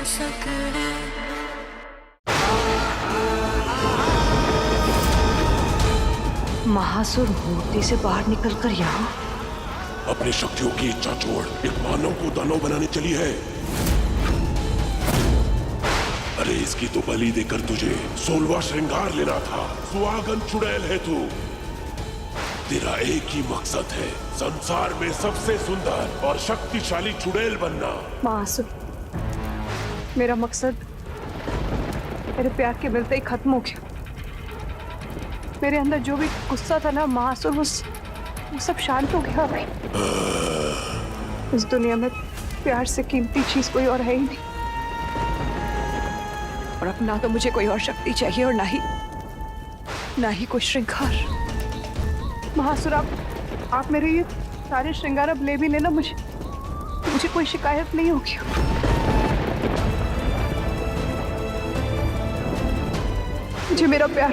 सकते। महासुर मूर्ति से बाहर निकलकर यहाँ अपनी शक्तियों की इच्छा छोड़ एक मानव को दानव बनाने चली है। अरे इसकी तो बलि देकर तुझे 16वां श्रृंगार लेना था। सुहागन चुड़ैल है तू। तेरा एक ही मकसद है, संसार में सबसे सुंदर और शक्तिशाली चुड़ैल बनना। महासुर, मेरा मकसद मेरे प्यार के मिलते ही खत्म हो गया। मेरे अंदर जो भी गुस्सा था ना महासुर, वो सब शांत हो गया अभी। इस दुनिया में प्यार से कीमती चीज कोई और है ही नहीं। और अब ना तो मुझे कोई और शक्ति चाहिए और ना ही कोई श्रृंगार। महासुर, आप मेरे ये सारे श्रृंगार अब ले भी लेना, मुझे कोई शिकायत नहीं होगी। मुझे मेरा प्यार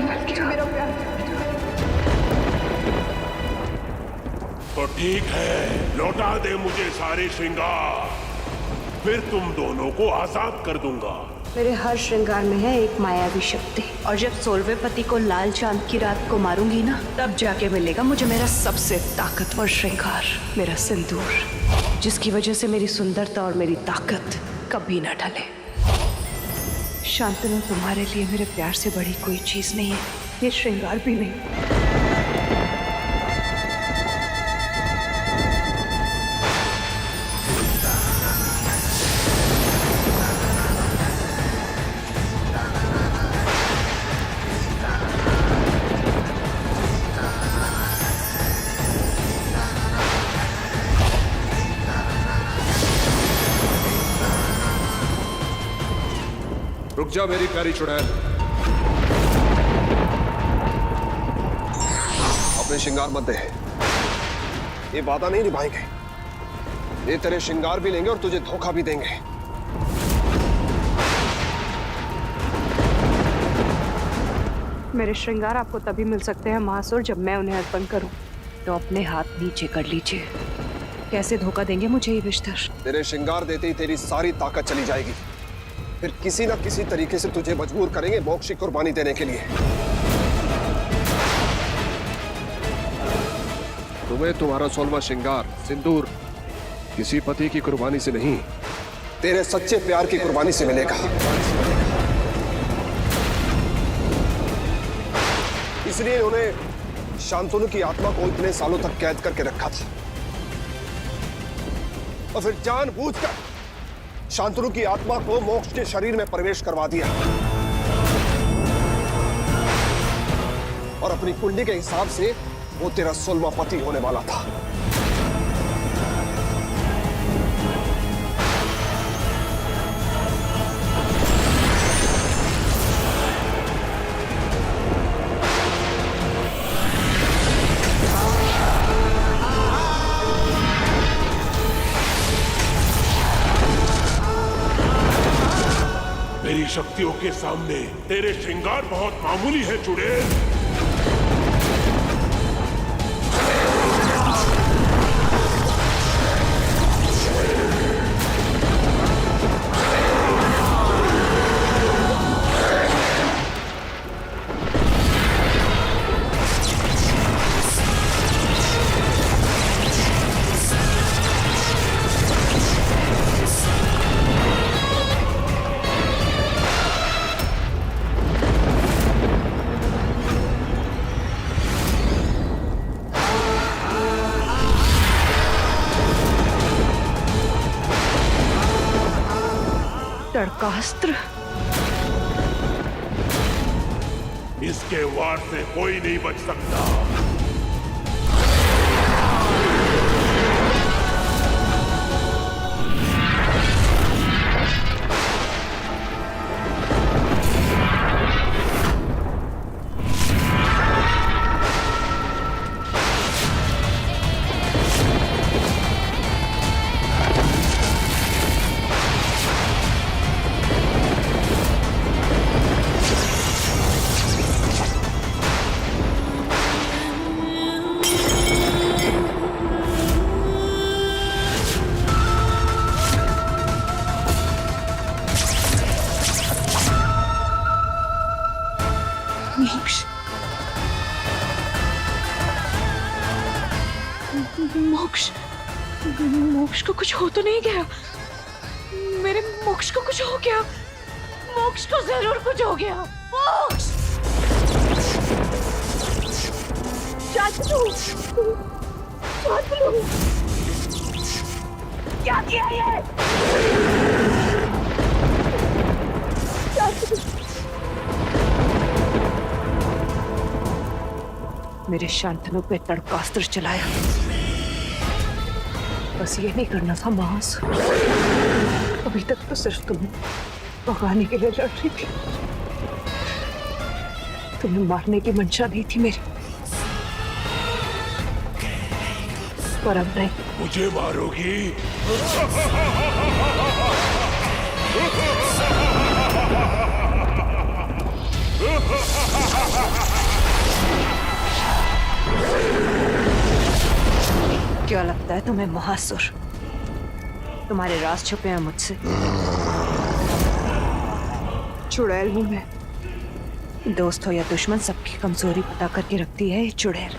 तो ठीक है, लौटा दे मुझे सारे श्रृंगार, फिर तुम दोनों को आजाद कर दूंगा। मेरे हर श्रृंगार में है एक मायावी शक्ति, और जब 16वें पति को लाल चांद की रात को मारूंगी ना, तब जाके मिलेगा मुझे मेरा सबसे ताकतवर श्रृंगार, मेरा सिंदूर, जिसकी वजह से मेरी सुंदरता और मेरी ताकत कभी न ढले। शांतनु, तुम्हारे लिए मेरे प्यार से बड़ी कोई चीज नहीं है, ये श्रृंगार भी नहीं। रुक जा मेरी प्यारी चुड़ैल, अपने श्रृंगार मत दे। ये वादा नहीं निभाएंगे, ये तेरे श्रृंगार भी लेंगे और तुझे धोखा भी देंगे। मेरे श्रृंगार आपको तभी मिल सकते हैं महासुर, जब मैं उन्हें अर्पण करूं। तो अपने हाथ नीचे कर लीजिए। कैसे धोखा देंगे मुझे ये विश्तर? तेरे श्रृंगार देते ही तेरी सारी ताकत चली जाएगी, फिर किसी ना किसी तरीके से तुझे मजबूर करेंगे मोक्ष की कुर्बानी देने के लिए। तुम्हें तुम्हारा 16वां श्रृंगार सिंदूर किसी पति की कुर्बानी से नहीं, तेरे सच्चे प्यार की कुर्बानी से मिलेगा। इसलिए उन्हें शांतनु की आत्मा को इतने सालों तक कैद करके रखा था, और फिर जानबूझकर शांतनु की आत्मा को मोक्ष के शरीर में प्रवेश करवा दिया, और अपनी कुंडली के हिसाब से वो तेरा 16वां पति होने वाला था। मेरी शक्तियों के सामने तेरे श्रृंगार बहुत मामूली है चुड़ैल। तड़कास्त्र, इसके वार से कोई नहीं बच सकता। मोक्ष को कुछ हो तो नहीं गया? मेरे मोक्ष को कुछ हो गया? मोक्ष को जरूर कुछ हो गया। मोक्ष! शांतनु! शांतनु! क्या किया ये? शांतनु! मेरे शांतनु पे तड़कास्त्र चलाया। बस ये नहीं करना था महासुर। अभी तक तो सिर्फ तुम भगाने के लिए लड़ रही थी, तुम्हें मारने की मंशा नहीं थी मेरी। पर अब नहीं। मुझे मारोगी? क्या लगता है तुम्हें महासुर? तुम्हारे राज छुपे हैं मुझसे। चुड़ैल हूं मैं। दोस्त हो या दुश्मन, सबकी कमजोरी पता करके रखती है ये चुड़ैल।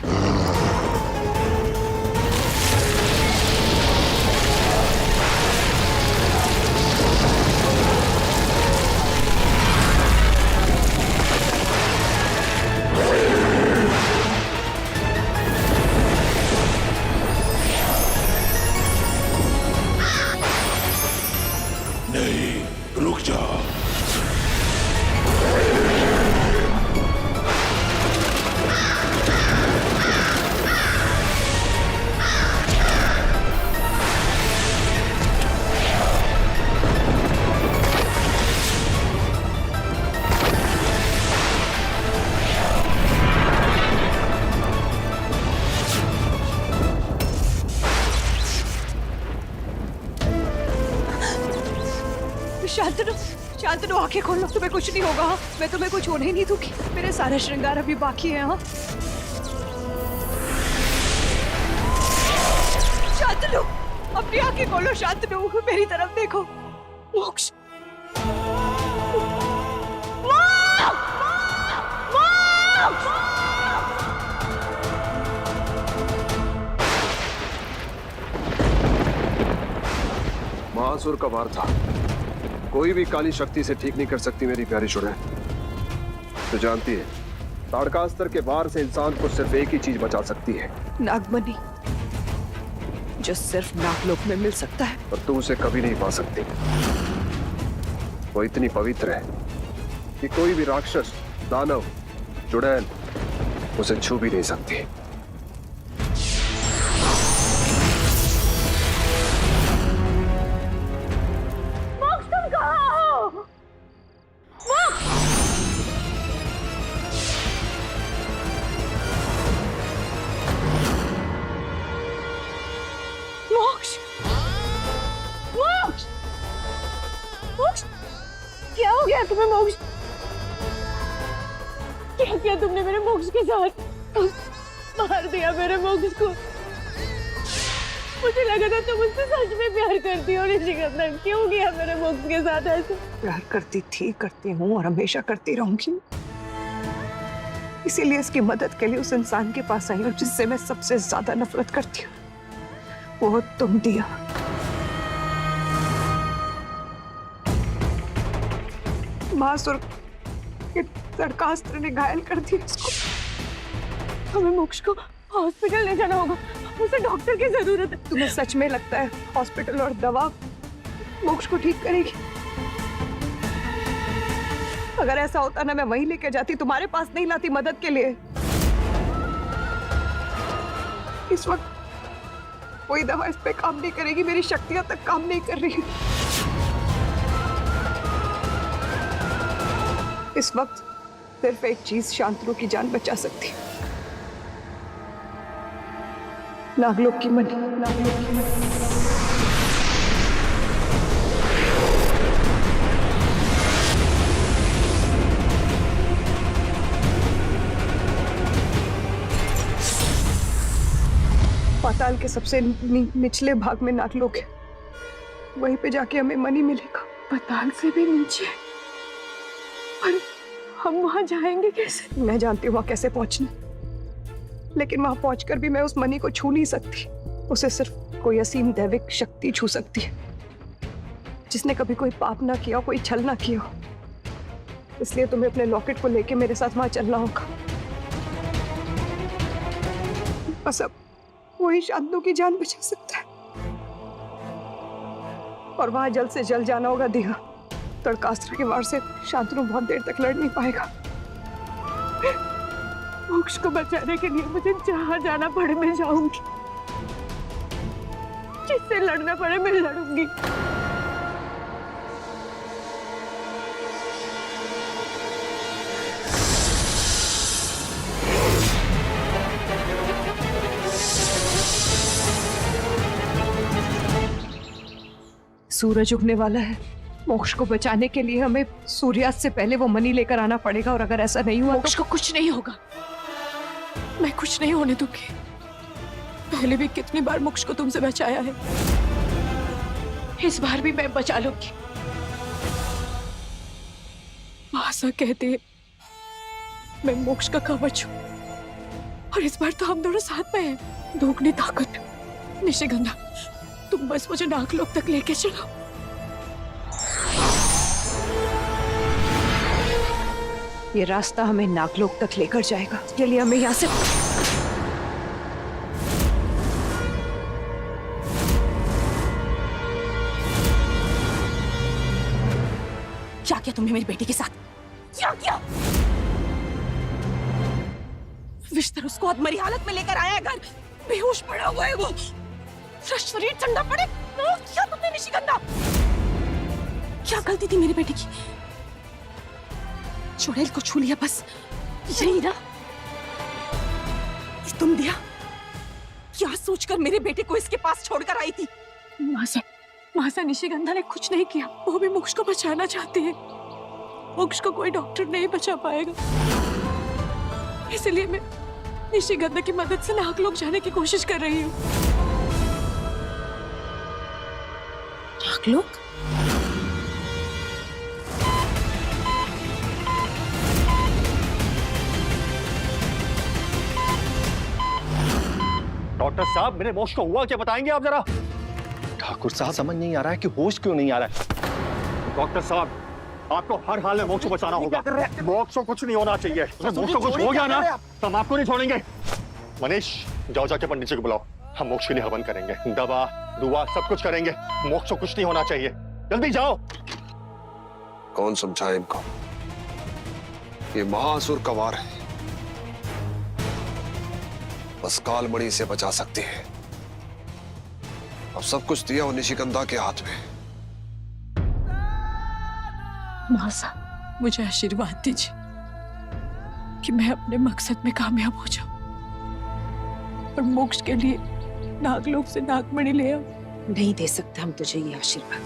नहीं, रुक जा। शांतनु, शांतनु आंखें खोल लो, तुम्हें कुछ नहीं होगा। मैं तुम्हें कुछ होने ही नहीं दूंगी। मेरे सारे श्रृंगार अभी बाकी हैं। हाँ शांतनु, अपनी आंखें खोलो। शांतनु, मेरी तरफ देखो। मोक्ष! महासुर का वार था। कोई भी काली शक्ति से ठीक नहीं कर सकती मेरी प्यारी चुड़ैल। तो जानती है, ताड़कास्त्र के वार से इंसान को सिर्फ एक ही चीज बचा सकती है, नागमणि, जो सिर्फ नागलोक में मिल सकता है। पर तू उसे कभी नहीं पा सकती। वो इतनी पवित्र है कि कोई भी राक्षस, दानव, चुड़ैल उसे छू भी नहीं सकती। क्या हो गया तुम्हें मोक्ष? क्या किया तुमने मेरे मोक्ष के साथ? मार दिया मेरे मोक्ष को। मुझे लगा था तुम मुझसे सच में प्यार करती हो ऋषिकंदन। क्यों किया मेरे मोक्ष के साथ ऐसे? प्यार करती थी, करती हूँ और हमेशा करती रहूंगी। इसीलिए इसकी मदद के लिए उस इंसान के पास आई हूँ जिससे मैं सबसे ज्यादा नफरत करती हूँ। वो तुम दिया। महासुर के तड़कास्त्र ने घायल कर दिया इसको। हमें मोक्ष को हॉस्पिटल ले जाना होगा। उसे डॉक्टर की जरूरत है। तुम्हें सच में लगता है हॉस्पिटल और दवा मोक्ष को ठीक करेगी? अगर ऐसा होता ना, मैं वहीं लेके जाती, तुम्हारे पास नहीं लाती मदद के लिए। इस वक्त कोई दवा इस पे काम नहीं करेगी। मेरी शक्तियां तक काम नहीं कर रही। इस वक्त सिर्फ एक चीज शांतनु की जान बचा सकती है। नागलोक की मणि। नागलोक की मणि। पाताल के सबसे निचले भाग में नागलोक है। वहीं पे जाके हमें मणि मिलेगा। पाताल से भी नीचे? पर हम वहां जाएंगे कैसे? मैं जानती हूँ वहां कैसे पहुंचना, लेकिन वहां पहुंचकर भी मैं उस मणि को छू नहीं सकती। उसे सिर्फ कोई असीम दैविक शक्ति छू सकती है, जिसने कभी कोई पाप ना किया, कोई छल ना किया। इसलिए तुम्हें अपने लॉकेट को लेके मेरे साथ वहां चलना होगा। बस अब वही शांतनु की जान बचा सकता है, और वहां जल्द से जल्द जाना होगा दिया। तड़कास्त्र के वार से शांतनु बहुत देर तक लड़ नहीं पाएगा। मोक्ष को बचाने के लिए मुझे जहां जाना पड़े मैं जाऊंगी, जिससे लड़ना पड़े मैं लड़ूंगी। सूरज उगने वाला है। मोक्ष को बचाने के लिए हमें सूर्यास्त से पहले वो मणि लेकर आना पड़ेगा, और अगर ऐसा नहीं हुआ मोक्ष को कुछ नहीं होगा। मैं कुछ नहीं होने दूंगी। पहले भी कितनी बार मोक्ष को तुमसे बचाया है, इस बार भी मैं बचा लूंगी। आशा कहते हैं मैं मोक्ष का कवच हूं, और इस बार तो हम दोनों साथ में हैं। दोगुनी ताकत। निशिगंधा, तुम बस मुझे नागलोक तक लेके चलो। ये रास्ता हमें नागलोक तक लेकर जाएगा। इसके लिए हमें यहाँ से क्या किया तुमने मेरी बेटी के साथ? क्या किया? विश्तर उसको अधमरी हालत में लेकर आया है घर। बेहोश पड़ा हुआ है वो। उसका शरीर ठंडा पड़े। क्या तुमने निशिगंधा? क्या गलती थी मेरी बेटी की? चुड़ैल को छू लिया बस, यही ना? तुम दिया क्या सोचकर मेरे बेटे को इसके पास छोड़कर आई थी? मासा निशिगंधा ने कुछ नहीं किया। वो भी मोक्ष को बचाना चाहती है। मोक्ष को कोई डॉक्टर नहीं बचा पाएगा, इसलिए मैं निशिगंधा की मदद से नागलोक जाने की कोशिश कर रही हूँ। नागलोक? डॉक्टर साहब, मेरे मोक्ष को हुआ क्या बताएंगे आप जरा? ठाकुर साहब, समझ नहीं आ रहा है कि होश क्यों नहीं आ रहा है। डॉक्टर साहब, आपको हर हाल में मोक्ष को बचाना होगा। मोक्ष को कुछ नहीं होना चाहिए। मोक्ष को कुछ हो गया ना तो हम आपको नहीं छोड़ेंगे। मनीष, जाओ जाके पंडित जी को बुलाओ। हम मोक्ष के लिए हवन करेंगे, दवा दुआ सब कुछ करेंगे। मोक्ष को कुछ नहीं होना चाहिए। जल्दी जाओ। कौन समझाए इनको? ये महासुर का वार है, बस कालमणि से बचा सकती है। अब सब कुछ दिया वो निशिगंधा के हाथ में। मासा, मुझे आशीर्वाद दीजिए कि मैं अपने मकसद में कामयाब हो जाऊं और मोक्ष के लिए नागलोक से नागमणि ले आऊं। नहीं दे सकते हम तुझे ये आशीर्वाद।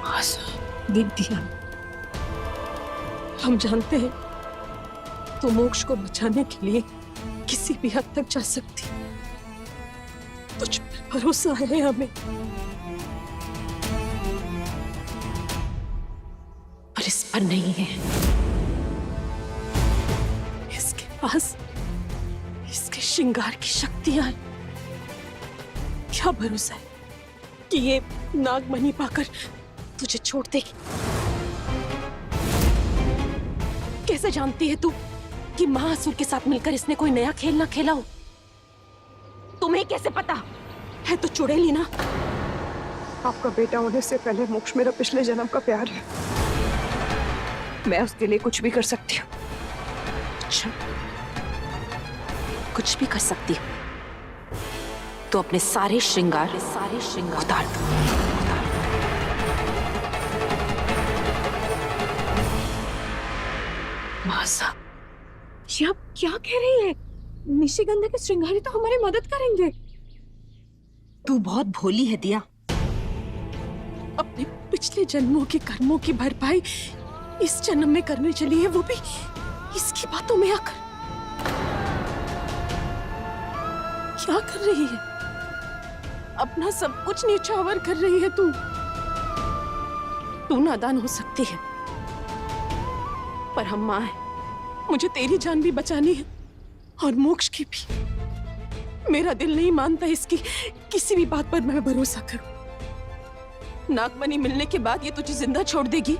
मासा, विद्या, हम जानते हैं तो मोक्ष को बचाने के लिए किसी भी हद तक जा सकती। तुझ पर भरोसा है हमें, पर इस पर नहीं है। इसके पास इसके श्रृंगार की शक्तियां हैं। क्या भरोसा है कि ये नागमणि पाकर तुझे छोड़ देगी? कैसे जानती है तू कि महासुर के साथ मिलकर इसने कोई नया खेल ना खेला हो? तुम्हें कैसे पता है? तो चुड़ैली ना। आपका बेटा होने से पहले मोक्ष मेरा पिछले जन्म का प्यार है। मैं उसके लिए कुछ भी कर सकती हूँ। अच्छा, कुछ भी कर सकती हूँ तो अपने सारे श्रृंगार उतार दो। मासा, ये आप क्या कह रही है? निशिगंधा के श्रृंगारी तो हमारी मदद करेंगे। तू बहुत भोली है दिया। अपने पिछले जन्मों के कर्मों की भरपाई इस जन्म में करने चली है, वो भी इसकी बातों में आकर। क्या कर रही है? अपना सब कुछ न्यौछावर कर रही है तू। तू नादान हो सकती है, पर हम मां हैं। मुझे तेरी जान भी बचानी है। और मोक्ष की भी। मेरा दिल नहीं मानता इसकी किसी भी बात पर मैं भरोसा करूं। नागमणि मिलने के बाद ये तुझे जिंदा छोड़ देगी,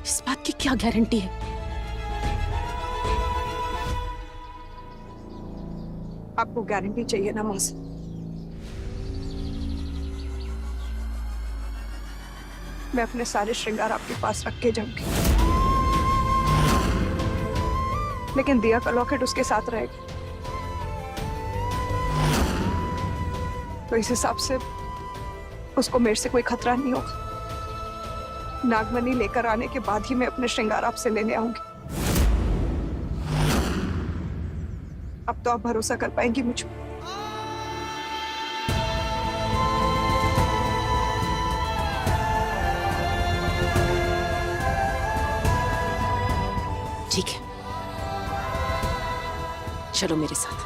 इस बात की क्या गारंटी है? आपको गारंटी चाहिए ना माँ से? मैं अपने सारे श्रृंगार आपके पास रख के जाऊंगी, लेकिन दिया का लॉकेट उसके साथ रहेगा। तो इस हिसाब से उसको मेरे से कोई खतरा नहीं होगा। नागमणि लेकर आने के बाद ही मैं अपने श्रृंगार आपसे लेने आऊंगी। अब तो आप भरोसा कर पाएंगी मुझ पर। ठीक है, चलो मेरे साथ।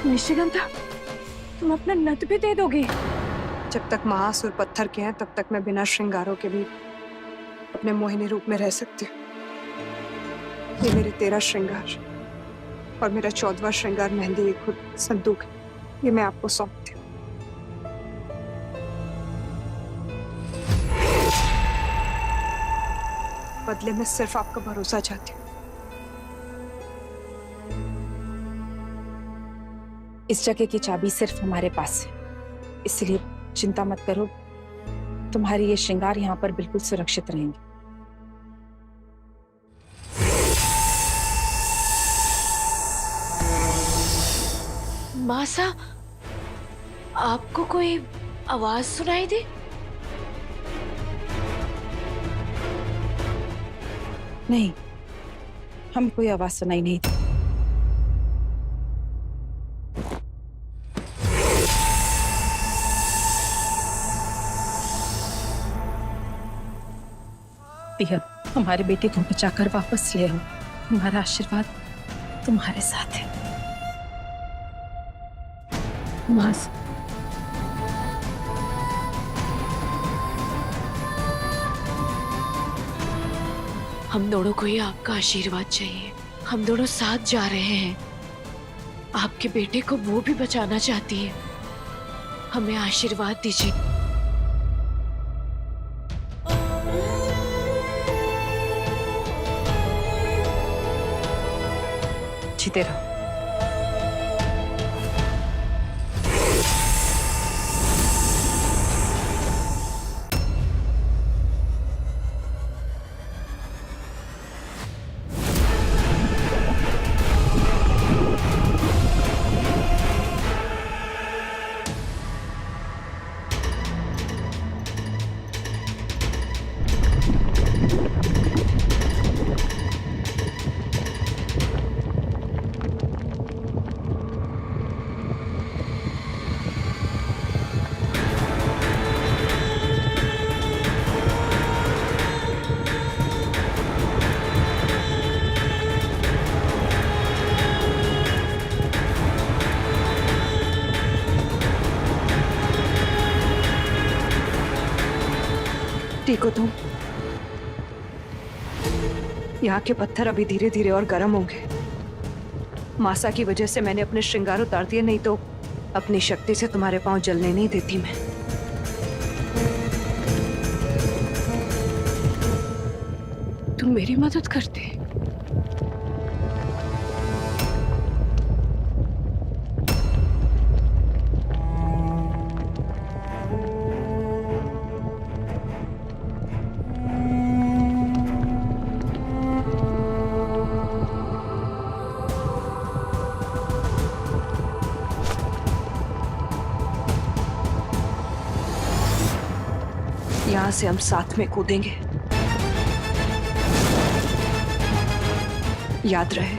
निशिगंधा, तुम अपना नथ भी दे दोगे? जब तक महासुर पत्थर के हैं तब तक मैं बिना श्रृंगारों के भी अपने मोहिनी रूप में रह सकती हूँ। ये मेरे 13 श्रृंगार और मेरा 14वां श्रृंगार मेहंदी एक खुद संदूक है, ये मैं आपको सौंपती हूँ। बदले में सिर्फ आपका भरोसा चाहती हूँ। इस जगह की चाबी सिर्फ हमारे पास है, इसलिए चिंता मत करो। तुम्हारे ये श्रृंगार यहाँ पर बिल्कुल सुरक्षित रहेंगे। मासा, आपको कोई आवाज सुनाई दी? नहीं, हमें कोई आवाज सुनाई नहीं दी। दिया, हमारे बेटे को बचाकर वापस ले आओ। हमारा आशीर्वाद तुम्हारे साथ है। मास, हम दोनों को ही आपका आशीर्वाद चाहिए। हम दोनों साथ जा रहे हैं। आपके बेटे को वो भी बचाना चाहती है। हमें आशीर्वाद दीजिए। जीते रहो। ठीक हो तुम? यहाँ के पत्थर अभी धीरे धीरे और गर्म होंगे। मासा की वजह से मैंने अपने श्रृंगार उतार दिए, नहीं तो अपनी शक्ति से तुम्हारे पांव जलने नहीं देती मैं। तुम मेरी मदद करते? यहां से हम साथ में कूदेंगे। याद रहे,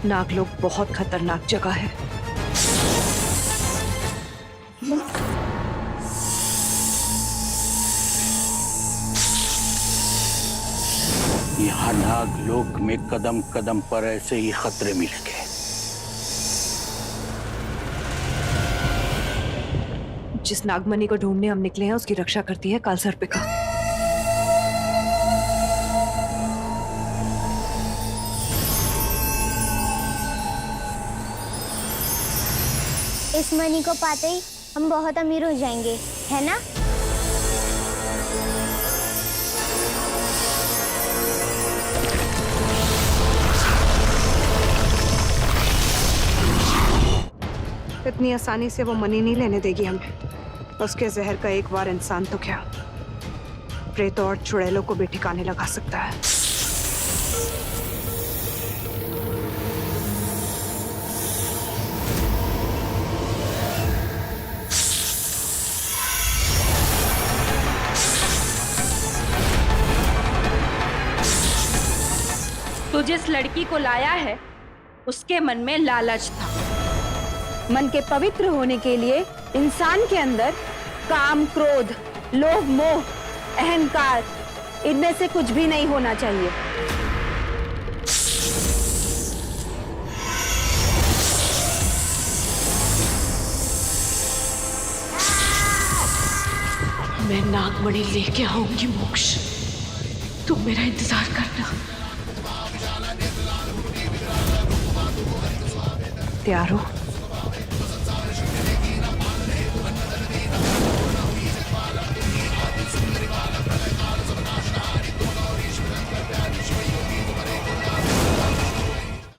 नागलोक बहुत खतरनाक जगह है। यहाँ नागलोक में कदम कदम पर ऐसे ही खतरे मिलेंगे। जिस नागमणि को ढूंढने हम निकले हैं उसकी रक्षा करती है कालसर्पिका। इस मणि को पाते ही हम बहुत अमीर हो जाएंगे, है ना? इतनी आसानी से वो मणि नहीं लेने देगी हमें। उसके जहर का एक बार इंसान तो क्या, प्रेतों और चुड़ैलों को भी ठिकाने लगा सकता है। तू जिस लड़की को लाया है उसके मन में लालच था। मन के पवित्र होने के लिए इंसान के अंदर काम, क्रोध, लोभ, मोह, अहंकार, इनमें से कुछ भी नहीं होना चाहिए। मैं नागमणि लेके आऊंगी मोक्ष, तुम मेरा इंतजार करना। तैयार हो?